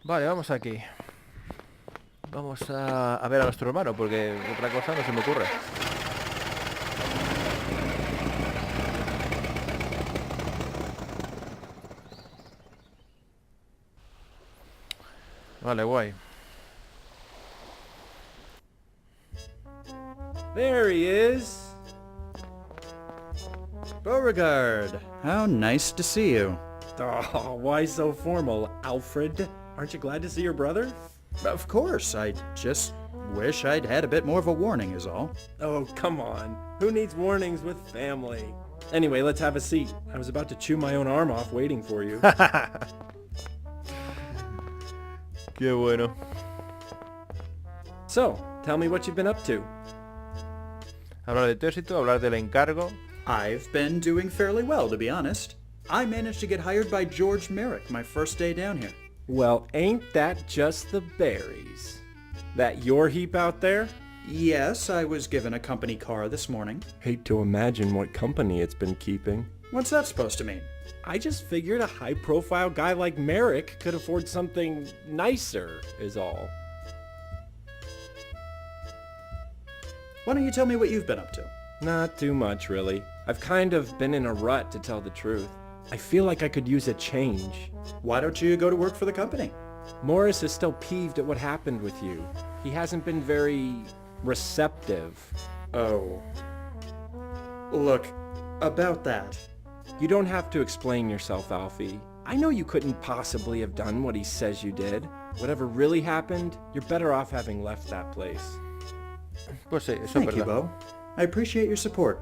Vale, vamos aquí. Vamos a ver a nuestro hermano, porque otra cosa no se me ocurre. Vale, guay. There he is. Beauregard, how nice to see you. Oh, why so formal, Alfred? Aren't you glad to see your brother? Of course, I just wish I'd had a bit more of a warning is all. Oh, come on. Who needs warnings with family? Anyway, let's have a seat. I was about to chew my own arm off waiting for you. Qué bueno. So, tell me what you've been up to. Hablar de tu éxito, hablar del encargo. I've been doing fairly well, to be honest. I managed to get hired by George Merrick my first day down here. Well, ain't that just the berries? That your heap out there? Yes, I was given a company car this morning. Hate to imagine what company it's been keeping. What's that supposed to mean? I just figured a high-profile guy like Merrick could afford something nicer, is all. Why don't you tell me what you've been up to? Not too much, really. I've kind of been in a rut, to tell the truth. I feel like I could use a change. Why don't you go to work for the company? Morris is still peeved at what happened with you. He hasn't been very receptive. Oh. Look, about that. You don't have to explain yourself, Alfie. I know you couldn't possibly have done what he says you did. Whatever really happened, you're better off having left that place. Pues sí, eso es Thank you, verdad. Bo. I appreciate your support.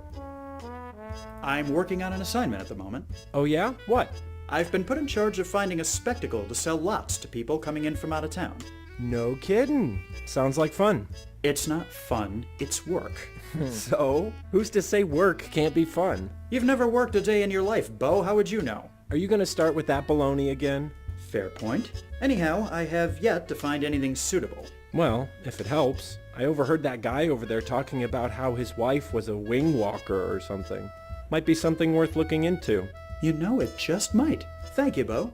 I'm working on an assignment at the moment. Oh yeah? What? I've been put in charge of finding a spectacle to sell lots to people coming in from out of town. No kidding. Sounds like fun. It's not fun, it's work. So, who's to say work can't be fun? You've never worked a day in your life, Bo. How would you know? Are you gonna start with that baloney again? Fair point. Anyhow, I have yet to find anything suitable. Well, if it helps, I overheard that guy over there talking about how his wife was a wing walker or something. Might be something worth looking into. You know, it just might. Thank you, Bo.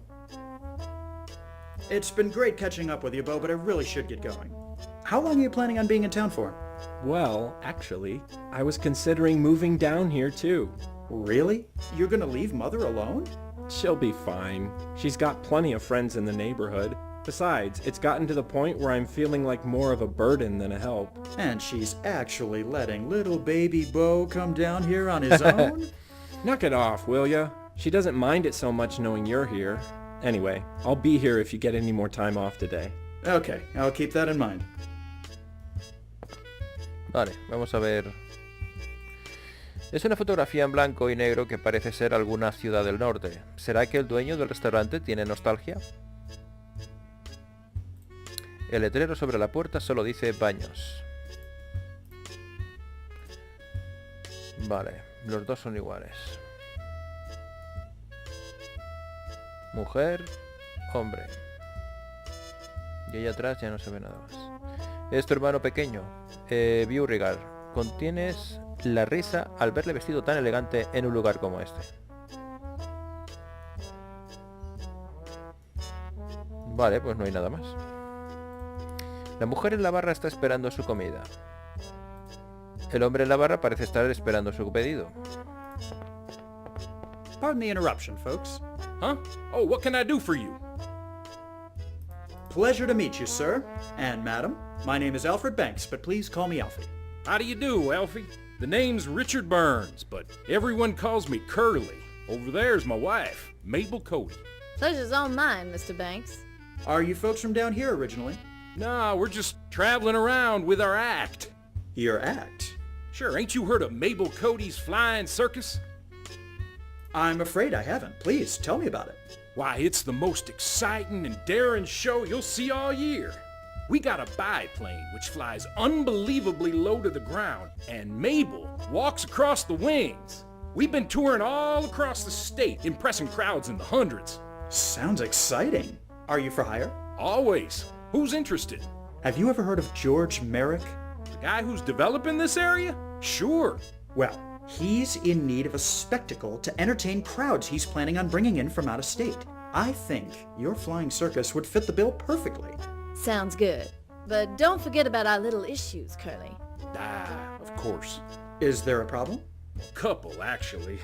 It's been great catching up with you, Bo, but I really should get going. How long are you planning on being in town for? Well, actually, I was considering moving down here too. Really? You're gonna leave Mother alone? She'll be fine. She's got plenty of friends in the neighborhood. Besides, it's gotten to the point where I'm feeling like more of a burden than a help. And she's actually letting little baby Bo come down here on his own? Knock it off, will ya? She doesn't mind it so much knowing you're here. Anyway, I'll be here if you get any more time off today. Okay, I'll keep that in mind. Vale, vamos a ver. Es una fotografía en blanco y negro que parece ser alguna ciudad del norte. ¿Será que el dueño del restaurante tiene nostalgia? El letrero sobre la puerta solo dice baños. Vale, los dos son iguales. Mujer, hombre. Y ahí atrás ya no se ve nada más. Es tu hermano pequeño, Beauregard. Contienes la risa al verle vestido tan elegante en un lugar como este. Vale, pues no hay nada más. La mujer en la barra está esperando su comida. El hombre en la barra parece estar esperando su pedido. Pardon the interruption, folks. Huh? Oh, what can I do for you? Pleasure to meet you, sir. And madam, my name is Alfred Banks, but please call me Alfie. How do you do, Alfie? The name's Richard Burns, but everyone calls me Curly. Over there's my wife, Mabel Cody. Pleasure's all mine, Mr. Banks. Are you folks from down here originally? Nah, we're just traveling around with our act. Your act? Sure, ain't you heard of Mabel Cody's Flying Circus? I'm afraid I haven't. Please, tell me about it. Why, it's the most exciting and daring show you'll see all year. We got a biplane which flies unbelievably low to the ground, and Mabel walks across the wings. We've been touring all across the state, impressing crowds in the hundreds. Sounds exciting. Are you for hire? Always. Who's interested? Have you ever heard of George Merrick? The guy who's developing this area? Sure. Well, he's in need of a spectacle to entertain crowds he's planning on bringing in from out of state. I think your flying circus would fit the bill perfectly. Sounds good. But don't forget about our little issues, Curly. Ah, of course. Is there a problem? Couple, actually.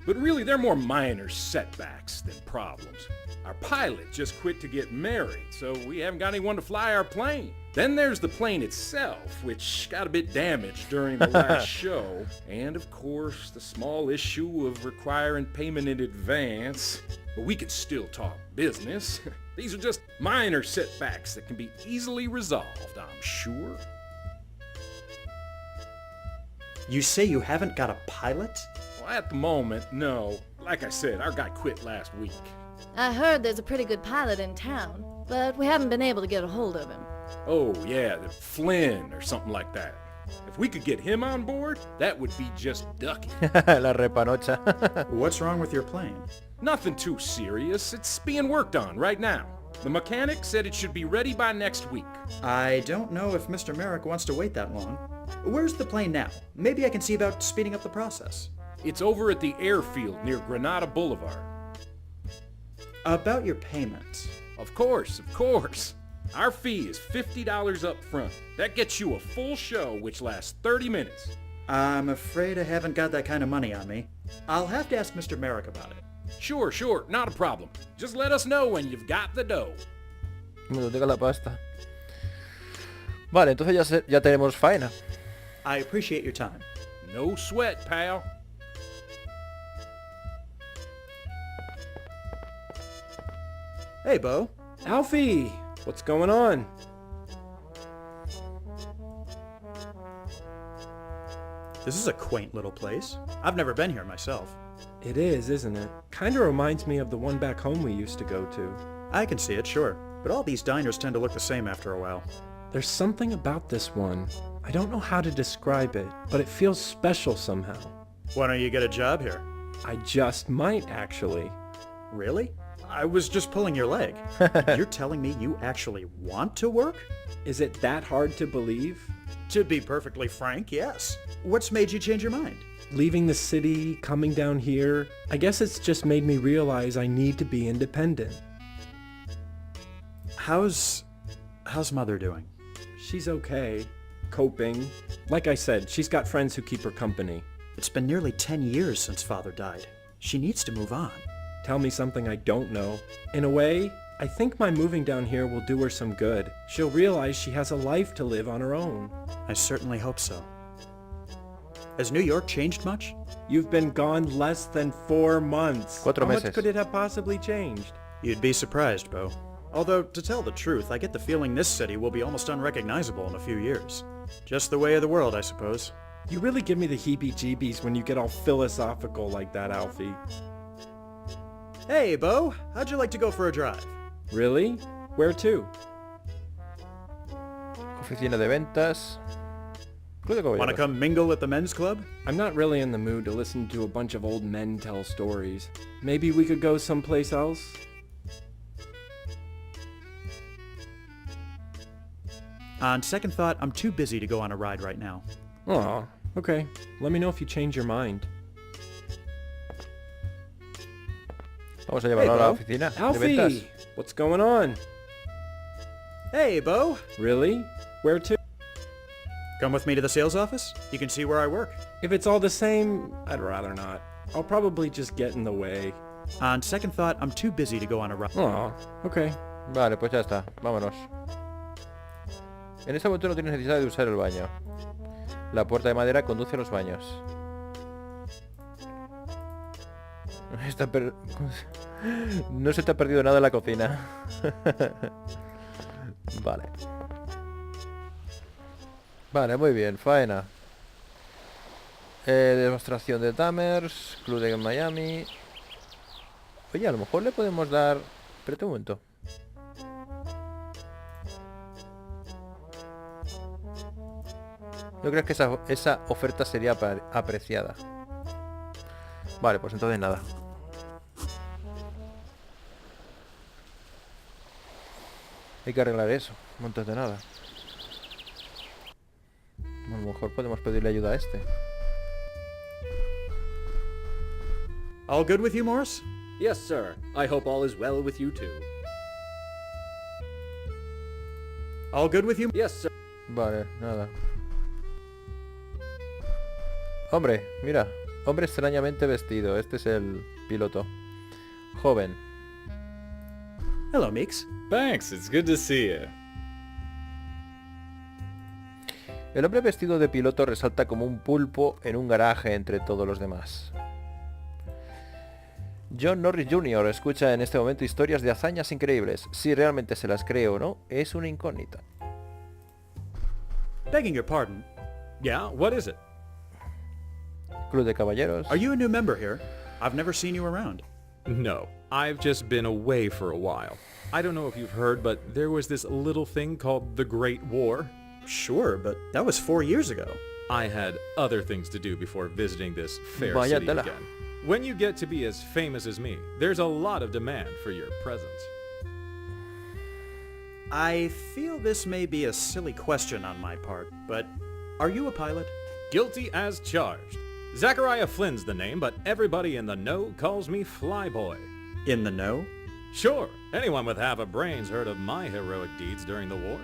But really, they're more minor setbacks than problems. Our pilot just quit to get married, so we haven't got anyone to fly our plane. Then there's the plane itself, which got a bit damaged during the last show. And of course, the small issue of requiring payment in advance. But we could still talk business. These are just minor setbacks that can be easily resolved, I'm sure. You say you haven't got a pilot? Well, at the moment, no. Like I said, our guy quit last week. I heard there's a pretty good pilot in town, but we haven't been able to get a hold of him. Oh, yeah, the Flynn or something like that. If we could get him on board, that would be just ducky. La repanocha. What's wrong with your plane? Nothing too serious. It's being worked on right now. The mechanic said it should be ready by next week. I don't know if Mr. Merrick wants to wait that long. Where's the plane now? Maybe I can see about speeding up the process. It's over at the airfield near Granada Boulevard. About your payment. Of course. Our fee is $50 up front. That gets you a full show, which lasts 30 minutes. I'm afraid I haven't got that kind of money on me. I'll have to ask Mr. Merrick about it. Sure, not a problem. Just let us know when you've got the dough. Cuando tenga la pasta. Vale, entonces ya tenemos faena. I appreciate your time. No sweat, pal. Hey, Bo. Alfie, what's going on? This is a quaint little place. I've never been here myself. It is, isn't it? Kinda reminds me of the one back home we used to go to. I can see it, sure. But all these diners tend to look the same after a while. There's something about this one. I don't know how to describe it, but it feels special somehow. Why don't you get a job here? I just might, actually. Really? I was just pulling your leg. You're telling me you actually want to work? Is it that hard to believe? To be perfectly frank, yes. What's made you change your mind? Leaving the city, coming down here, I guess it's just made me realize I need to be independent. How's Mother doing? She's okay. Coping. Like I said, she's got friends who keep her company. It's been nearly 10 years since Father died. She needs to move on. Tell me something I don't know. In a way, I think my moving down here will do her some good. She'll realize she has a life to live on her own. I certainly hope so. Has New York changed much? You've been gone less than 4 months. 4 How meses. much could it have possibly changed? You'd be surprised, Bo. Although, to tell the truth, I get the feeling this city will be almost unrecognizable in a few years. Just the way of the world, I suppose. You really give me the heebie-jeebies when you get all philosophical like that, Alfie. Hey, Bo. How'd you like to go for a drive? Really? Where to? Oficina de ventas. Club de Want to caballeros. come mingle at the men's club? I'm not really in the mood to listen to a bunch of old men tell stories. Maybe we could go someplace else? On second thought, I'm too busy to go on a ride right now. Aw, okay. Let me know if you change your mind. Vamos a llevarlo a la Bo. oficina de Alfie! ventas. What's going on? Hey, Bo. Really? Where to? Come with me to the sales office? You can see where I work. If it's all the same, I'd rather not. I'll probably just get in the way. On second thought, I'm too busy to go on a ride. Aw, okay. Vale, pues ya está. Vámonos. En este momento no tienes necesidad de usar el baño. La puerta de madera conduce a los baños. No se te ha perdido nada en la cocina. Vale. Vale, muy bien. Faena. Demostración de Tamers. Club de Miami. Oye, a lo mejor le podemos dar... Espérate un momento. ¿No crees que esa oferta sería apreciada? Vale, pues entonces nada. Hay que arreglar eso, no antes de nada. A lo mejor podemos pedirle ayuda a este. All good with you, Morris? Yes, sir. I hope all is well with you too. All good with you? Yes, sir. Vale, nada. Hombre, mira. Hombre extrañamente vestido. Este es el piloto. Joven. Hello, Meeks. Thanks, it's good to see you. El hombre vestido de piloto resalta como un pulpo en un garaje entre todos los demás. John Norris Jr. escucha en este momento historias de hazañas increíbles. Si realmente se las cree o no, es una incógnita. Begging your pardon, Yeah, what is it? Club de caballeros. are you a new member here? I've never seen you around. No, I've just been away for a while. I don't know if you've heard, but there was this little thing called the Great War. Sure, but that was 4 years ago. I had other things to do before visiting this fair Vaya city tela. again. When you get to be as famous as me, there's a lot of demand for your presence. I feel this may be a silly question on my part, but are you a pilot? Guilty as charged. Zachariah Flynn's the name, but everybody in the know calls me Flyboy. In the know? Sure, anyone with half a brain's heard of my heroic deeds during the war.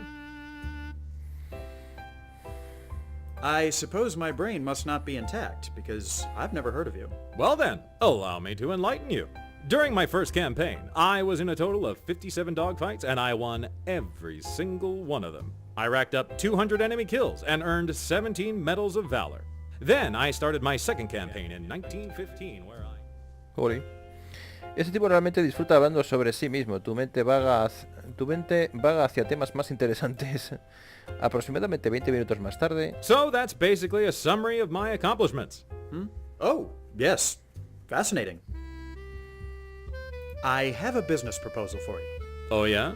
I suppose my brain must not be intact, because I've never heard of you. Well then, allow me to enlighten you. During my first campaign, I was in a total of 57 dogfights, and I won every single one of them. I racked up 200 enemy kills and earned 17 medals of valor. Then I started my second campaign in 1915, where I... Jolín. Este tipo realmente disfruta hablando sobre sí mismo. Tu mente vaga hacia temas más interesantes. Aproximadamente 20 minutos más tarde. So that's basically a summary of my accomplishments. Oh, yes. Fascinating. I have a business proposal for you. Oh yeah?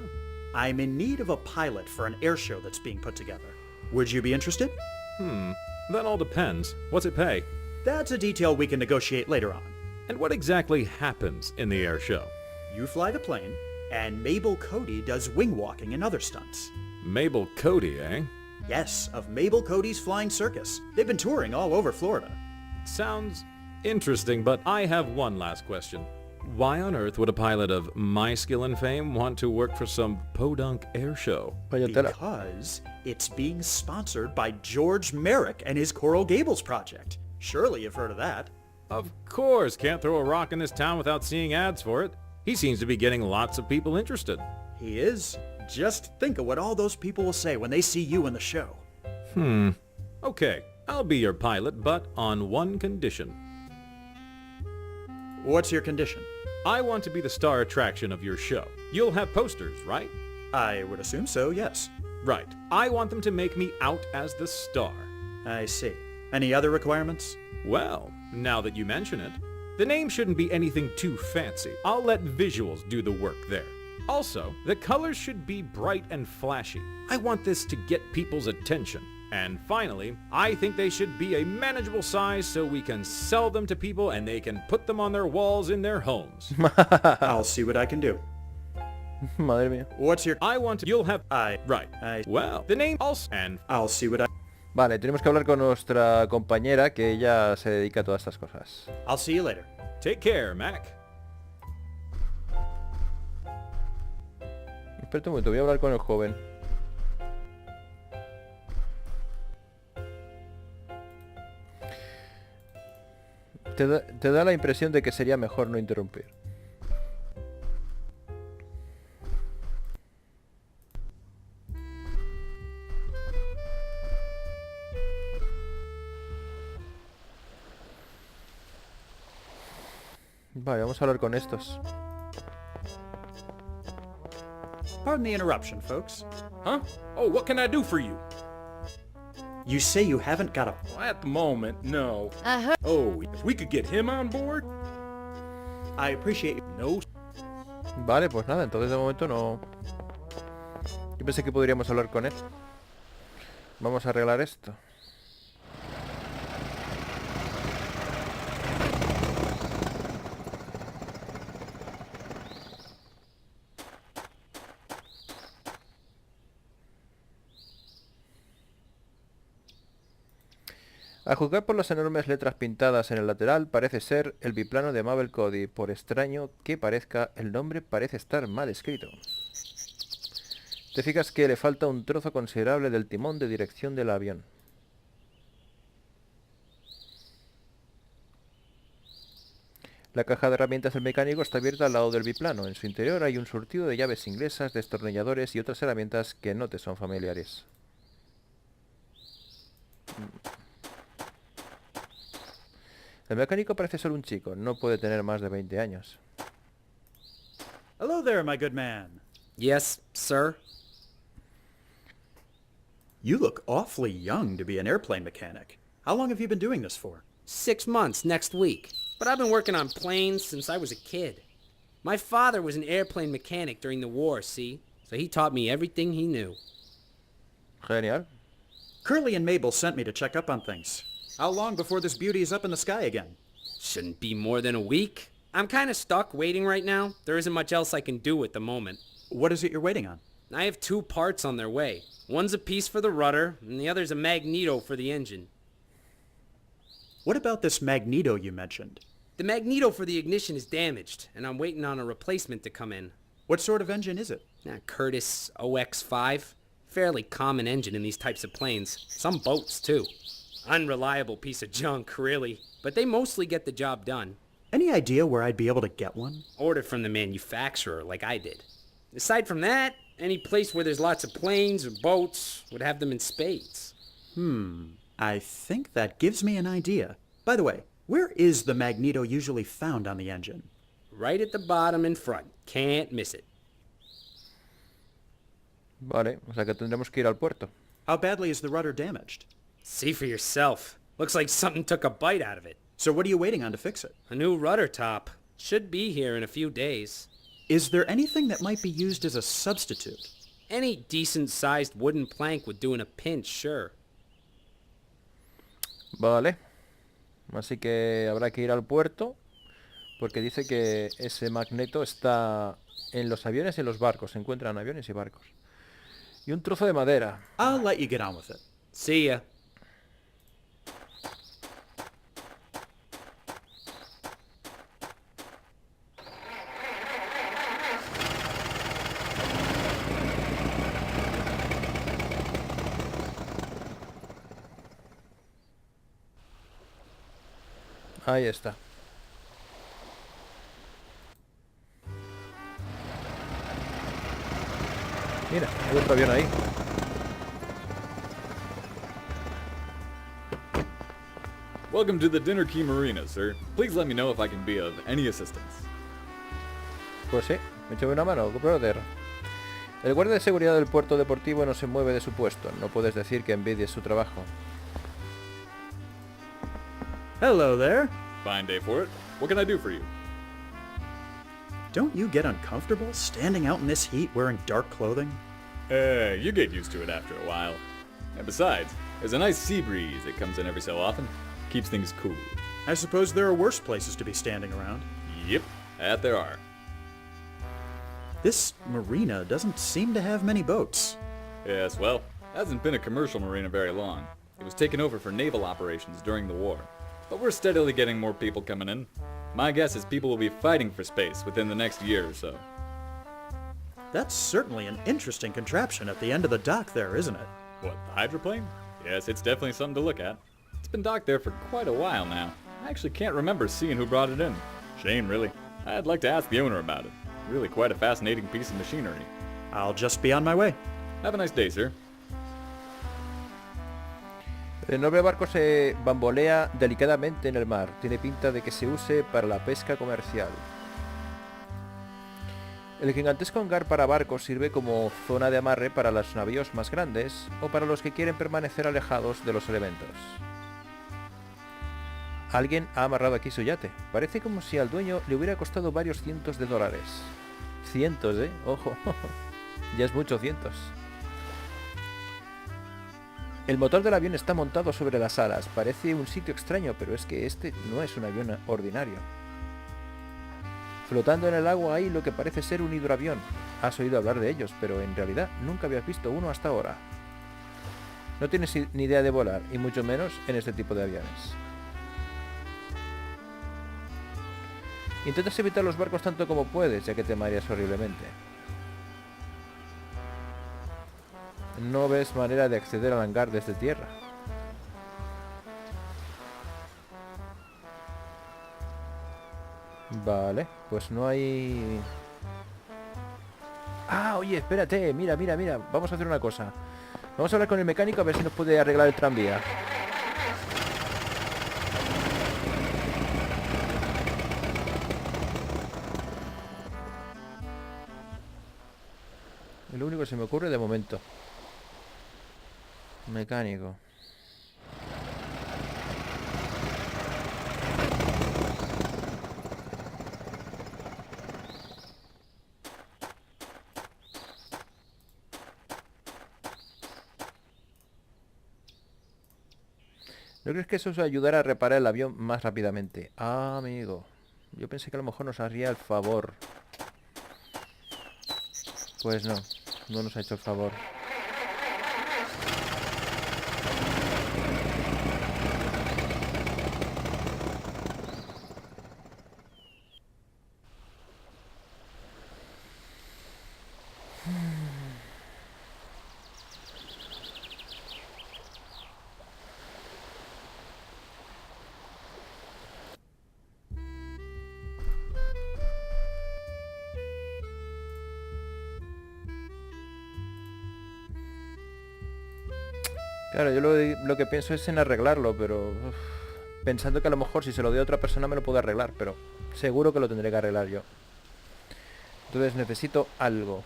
I'm in need of a pilot for an air show that's being put together. Would you be interested? That all depends. What's it pay? That's a detail we can negotiate later on. And what exactly happens in the air show? You fly the plane, and Mabel Cody does wing walking and other stunts. Mabel Cody, eh? Yes, of Mabel Cody's Flying Circus. They've been touring all over Florida. Sounds interesting, but I have one last question. Why on earth would a pilot of my skill and fame want to work for some podunk air show? Vaya tela. Because it's being sponsored by George Merrick and his Coral Gables project. Surely you've heard of that. Of course, can't throw a rock in this town without seeing ads for it. He seems to be getting lots of people interested. He is. Just think of what all those people will say when they see you in the show. Okay, I'll be your pilot, but on one condition. What's your condition? I want to be the star attraction of your show. You'll have posters, right? I would assume so, yes. Right. I want them to make me out as the star. I see. Any other requirements? Well, now that you mention it, the name shouldn't be anything too fancy. I'll let visuals do the work there. Also, the colors should be bright and flashy. I want this to get people's attention. And finally, I think they should be a manageable size so we can sell them to people and they can put them on their walls in their homes. I'll see what I can do. Madre mía. What's your... I want to... You'll have... Right. Well, the name also... And... I'll see what I... Vale, tenemos que hablar con nuestra compañera que ella se dedica a todas estas cosas. I'll see you later. Take care, Mac. Espera un momento, voy a hablar con el joven. Te da la impresión de que sería mejor no interrumpir. Vale, vamos a hablar con estos. Pardon the interruption, folks. Huh? Oh, what can I do for you? You say you haven't got a... Well, at the moment, no. I heard. Oh, if we could get him on board? I appreciate you. No. Vale, pues nada, entonces de momento no... Yo pensé que podríamos hablar con él. Vamos a arreglar esto. A juzgar por las enormes letras pintadas en el lateral, parece ser el biplano de Mabel Cody. Por extraño que parezca, el nombre parece estar mal escrito. Te fijas que le falta un trozo considerable del timón de dirección del avión. La caja de herramientas del mecánico está abierta al lado del biplano. En su interior hay un surtido de llaves inglesas, destornilladores y otras herramientas que no te son familiares. El mecánico parece ser un chico, no puede tener más de 20 años. Hello there, my good man. Yes, sir? You look awfully young to be an airplane mechanic. How long have you been doing this for? 6 months next week. But I've been working on planes since I was a kid. My father was an airplane mechanic during the war, see? So he taught me everything he knew. Genial. Curly and Mabel sent me to check up on things. How long before this beauty is up in the sky again? Shouldn't be more than a week. I'm kind of stuck waiting right now. There isn't much else I can do at the moment. What is it you're waiting on? I have 2 parts on their way. One's a piece for the rudder, and the other's a magneto for the engine. What about this magneto you mentioned? The magneto for the ignition is damaged, and I'm waiting on a replacement to come in. What sort of engine is it? Curtiss OX5. Fairly common engine in these types of planes. Some boats, too. Unreliable piece of junk, really. But they mostly get the job done. Any idea where I'd be able to get one? Ordered from the manufacturer, like I did. Aside from that, any place where there's lots of planes or boats would have them in spades. I think that gives me an idea. By the way, where is the magneto usually found on the engine? Right at the bottom in front. Can't miss it. Vale, o sea que tendremos que ir al puerto. How badly is the rudder damaged? See for yourself. Looks like something took a bite out of it. So what are you waiting on to fix it? A new rudder top. Should be here in a few days. Is there anything that might be used as a substitute? Any decent-sized wooden plank would do in a pinch, sure. Vale. Así que habrá que ir al puerto. Porque dice que ese magneto está en los aviones y en los barcos. Se encuentran aviones y barcos. Y un trozo de madera. I'll let you get on with it. See ya. Ahí está. Mira, hay otro avión ahí. Welcome to the Dinner Key Marina, sir. Please let me know if I can be of any assistance. Pues sí, me echó una mano, brother. El guardia de seguridad del puerto deportivo no se mueve de su puesto. No puedes decir que envidies su trabajo. Hello there. Fine day for it. What can I do for you? Don't you get uncomfortable standing out in this heat wearing dark clothing? You get used to it after a while. And besides, there's a nice sea breeze that comes in every so often. Keeps things cool. I suppose there are worse places to be standing around. Yep, that there are. This marina doesn't seem to have many boats. Yes, well, hasn't been a commercial marina very long. It was taken over for naval operations during the war. But we're steadily getting more people coming in. My guess is people will be fighting for space within the next year or so. That's certainly an interesting contraption at the end of the dock there, isn't it? What, the hydroplane? Yes, it's definitely something to look at. It's been docked there for quite a while now. I actually can't remember seeing who brought it in. Shame, really. I'd like to ask the owner about it. Really quite a fascinating piece of machinery. I'll just be on my way. Have a nice day, sir. El noble barco se bambolea delicadamente en el mar. Tiene pinta de que se use para la pesca comercial. El gigantesco hangar para barcos sirve como zona de amarre para los navíos más grandes o para los que quieren permanecer alejados de los elementos. Alguien ha amarrado aquí su yate. Parece como si al dueño le hubiera costado varios cientos de dólares. Cientos, ¿eh? Ojo. Ya es mucho cientos. El motor del avión está montado sobre las alas. Parece un sitio extraño, pero es que este no es un avión ordinario. Flotando en el agua hay lo que parece ser un hidroavión. Has oído hablar de ellos, pero en realidad nunca habías visto uno hasta ahora. No tienes ni idea de volar, y mucho menos en este tipo de aviones. Intentas evitar los barcos tanto como puedes, ya que te mareas horriblemente. No ves manera de acceder al hangar desde tierra. Vale, pues no hay... Ah, oye, espérate, mira. Vamos a hacer una cosa. Vamos a hablar con el mecánico a ver si nos puede arreglar el tranvía. Es lo único que se me ocurre de momento. Mecánico. ¿No crees que eso os ayudará a reparar el avión más rápidamente? Ah, amigo. Yo pensé que a lo mejor nos haría el favor. Pues no, no nos ha hecho el favor. Claro, yo lo que pienso es en arreglarlo, pero... pensando que a lo mejor si se lo doy a otra persona me lo puedo arreglar, pero seguro que lo tendré que arreglar yo. Entonces necesito algo.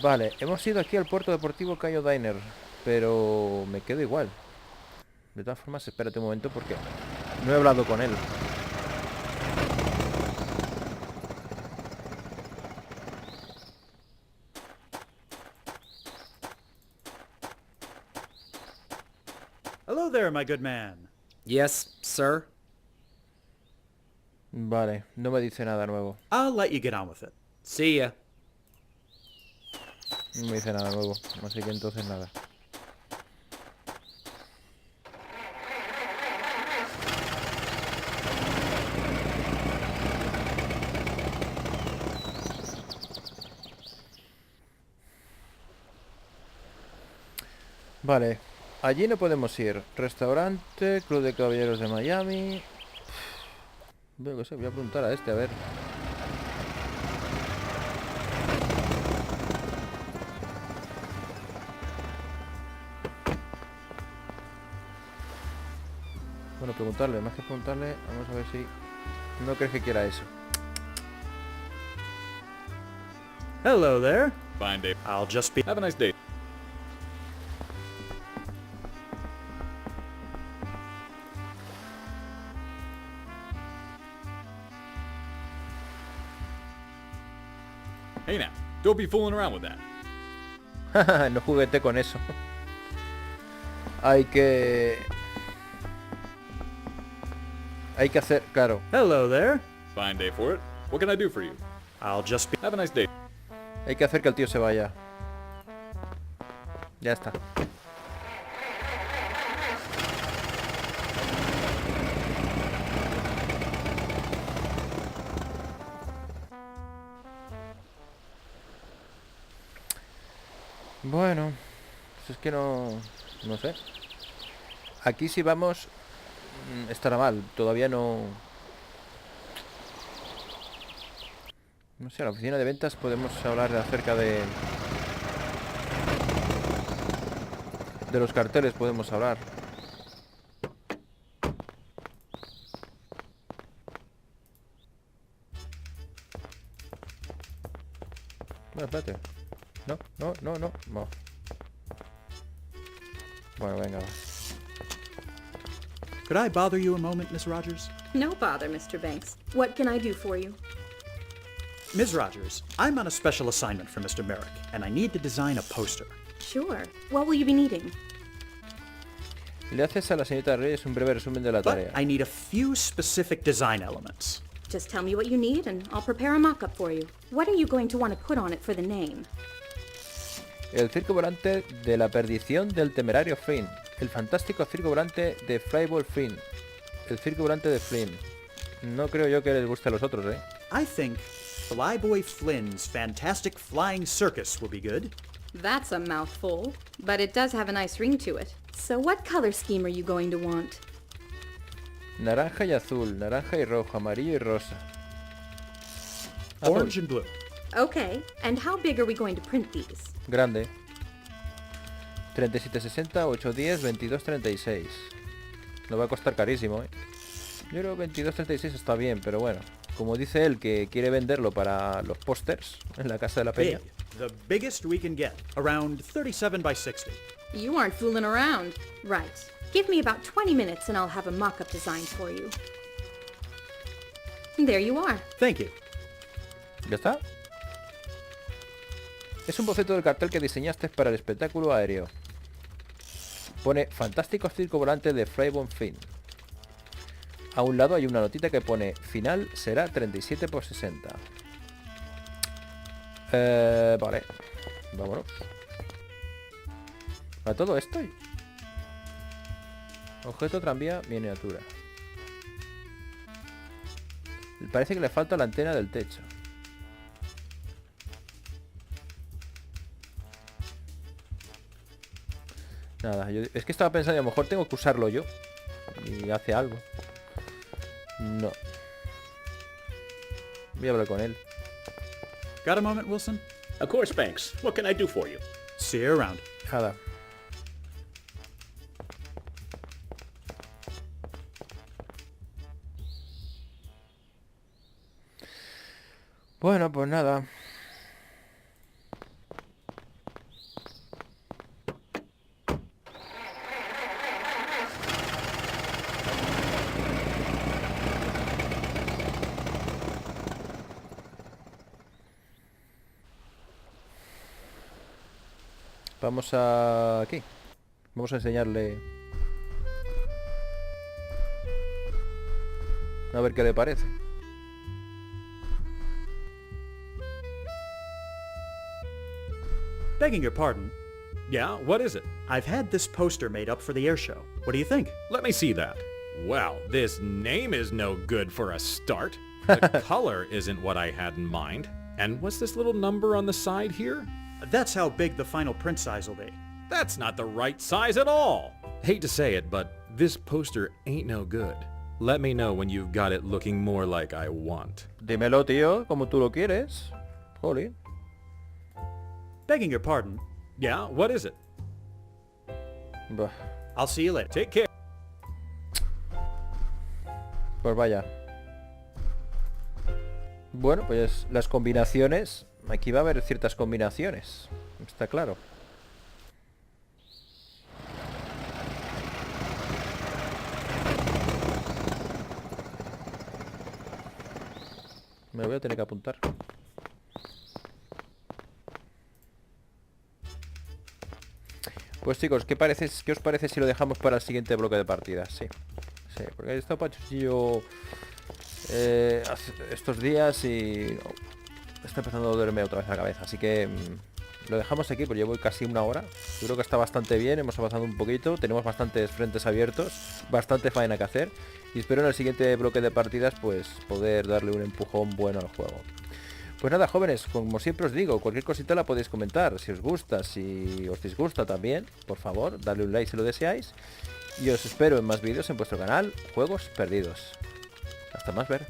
Vale, hemos ido aquí al puerto deportivo Cayo Diner, pero me quedo igual. De todas formas, espérate un momento porque no he hablado con él. Hello there, my good man. Yes, sir? Vale, no me dice nada nuevo. I'll let you get on with it. See ya. No me dice nada nuevo, así que entonces nada. Vale, allí no podemos ir. Restaurante, Club de Caballeros de Miami. Veo que sé, voy a preguntar a este, a ver. Bueno, preguntarle, más que preguntarle, vamos a ver si no crees que quiera eso. Hello there. Fine, Dave. I'll just be... Have a nice day. Hey now, don't be fooling around with that. No juguete con eso. Hay que hacer, claro. Hello there. Fine day for it. What can I do for you? I'll just be... Have a nice day. Hay que hacer que el tío se vaya. Ya está. Bueno, pues es que no sé. Aquí si vamos estará mal, todavía no... No sé, a la oficina de ventas podemos hablar acerca de los carteles, podemos hablar. Bueno, espérate. No. Bueno, venga, va. Could I bother you a moment, Miss Rogers? No bother, Mr. Banks. What can I do for you? Ms. Rogers, I'm on a special assignment for Mr. Merrick, and I need to design a poster. Sure. What will you be needing? Le haces a la señorita Reyes un breve resumen de la But tarea. I need a few specific design elements. Just tell me what you need and I'll prepare a mock-up for you. What are you going to want to put on it for the name? El circo volante de la perdición del temerario Flynn. El fantástico circo volante de Flyboy Flynn. El circo volante de Flynn. No creo yo que les guste a los otros, ¿eh? I think Flyboy Flynn's fantastic flying circus will be good. That's a mouthful, but it does have a nice ring to it. So what color scheme are you going to want? Naranja y azul, naranja y rojo, amarillo y rosa. Azul. Orange and blue. Okay, and how big are we going to print these? Grande. 3760, 810, 2236. Nos va a costar carísimo, ¿eh? Yo creo que 2236 está bien, pero bueno. Como dice él que quiere venderlo para los pósters en la casa de la peña. Big. The biggest we can get. Around 37 by 60. You aren't fooling around. Right. Give me about 20 minutes and I'll have a mock-up design for you. There you are. Thank you. ¿Ya está? Es un boceto del cartel que diseñaste para el espectáculo aéreo. Pone fantástico circo volante de Flyboy Flynn. A un lado hay una notita que pone final será 37 por 60. Vale. Vámonos. A todo esto. Objeto tranvía miniatura. Parece que le falta la antena del techo. Nada, es que estaba pensando, a lo mejor tengo que usarlo yo. Y hace algo. No. Voy a hablar con él. Got a moment, Wilson? Of course, Banks. What can I do for you? See you around. Nada. Bueno, pues nada. Vamos a... aquí. Vamos a enseñarle... A ver qué le parece. Begging your pardon, Yeah, what is it? I've had this poster made up for the air show. What do you think? Let me see that. Well, this name is no good for a start. The color isn't what I had in mind. And what's this little number on the side here? That's how big the final print size will be. That's not the right size at all. Hate to say it, but this poster ain't no good. Let me know when you've got it looking more like I want. Dímelo, tío, como tú lo quieres. Jolín. Begging your pardon, Yeah, what is it? Bah, I'll see you later. Take care. pues vaya. Bueno, pues las combinaciones... Aquí va a haber ciertas combinaciones. Está claro. Me voy a tener que apuntar. Pues chicos, ¿qué os parece si lo dejamos para el siguiente bloque de partidas? Sí, sí, porque he estado pachuchillo estos días y está empezando a dolerme otra vez la cabeza. Así que lo dejamos aquí, porque llevo casi una hora. Yo creo que está bastante bien, hemos avanzado un poquito, tenemos bastantes frentes abiertos, bastante faena que hacer. Y espero en el siguiente bloque de partidas pues poder darle un empujón bueno al juego. Pues nada, jóvenes, como siempre os digo, cualquier cosita la podéis comentar. Si os gusta, si os disgusta también, por favor, darle un like si lo deseáis. Y os espero en más vídeos en vuestro canal, Juegos Perdidos. Hasta más ver.